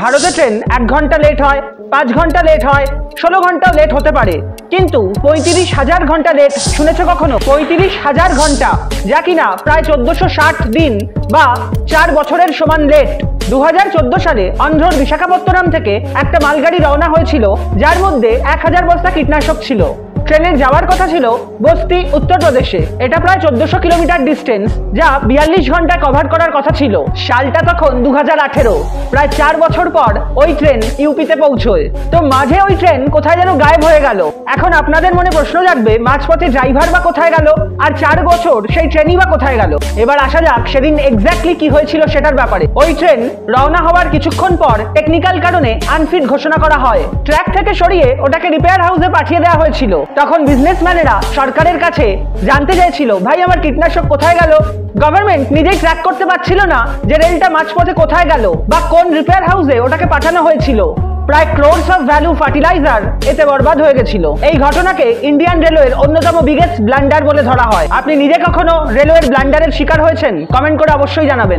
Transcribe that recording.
ভারতে ট্রেন 1 ঘন্টা লেট হয়, 5 ঘন্টা লেট হয়, 16 ঘন্টাও লেট হতে পারে, কিন্তু 35,000 ঘন্টা লেট শুনেছো কখনো? 35,000 ঘন্টা, যা কিনা প্রায় 1460 দিন বা 4 বছরের সমান লেট। 2014 সালে অন্ধ্রর বিশাখাপত্তনম থেকে একটা মালগাড়ি রওনা হয়েছিল, যার মধ্যে 1000 বস্তা কীটনাশক ছিল। ট্রেনের যাওয়ার কথা ছিল বস্তি, উত্তরপ্রদেশে। এটা প্রায় 1400 কিলোমিটার ডিস্টেন্স, যা 42 ঘন্টা কভার করার কথা ছিল। সালটা তখন 2018। প্রায় 4 বছর পর ওই ট্রেন ইউপিতে পৌঁছয়। তো মাঝে ওই ট্রেন কোথায় যেন গায়েব হয়ে গেল। এখন আপনাদের মনে প্রশ্ন জাগবে, মাঝপথে ড্রাইভার বা কোথায় গেল, আর 4 বছর সেই ট্রেনই বা কোথায় গেল? এবার আসা যাক সেদিন এক্স্যাক্টলি কি হয়েছিল সেটার ব্যাপারে। ওই ট্রেন রওনা হওয়ার কিছুক্ষণ পর টেকনিক্যাল কারণে আনফিট ঘোষণা করা হয়। ট্র্যাক থেকে সরিয়ে ওটাকে রিপেয়ার হাউসে পাঠিয়ে দেওয়া হয়েছিল। তখন বিজনেসম্যানেরা সরকারের কাছে জানতে চাইছিল, ভাই আমার কীটনাশক কোথায় গেল? গভর্নমেন্ট নিজেই ট্র্যাক করতে পারছিল না যে রেলটা মাঝপথে কোথায় গেল বা কোন রিপেয়ার হাউসে ওটাকে পাঠানো হয়েছিল। প্রায় ক্রোরস অফ ভ্যালু ফার্টিলাইজার এতে বরবাদ হয়ে গেছিল। এই ঘটনাকে ইন্ডিয়ান রেলওয়ের অন্যতম বিগেস্ট ব্লান্ডার বলে ধরা হয়। আপনি নিজে কখনো রেলওয়ের ব্লান্ডারের শিকার হয়েছেন? কমেন্ট করে অবশ্যই জানাবেন।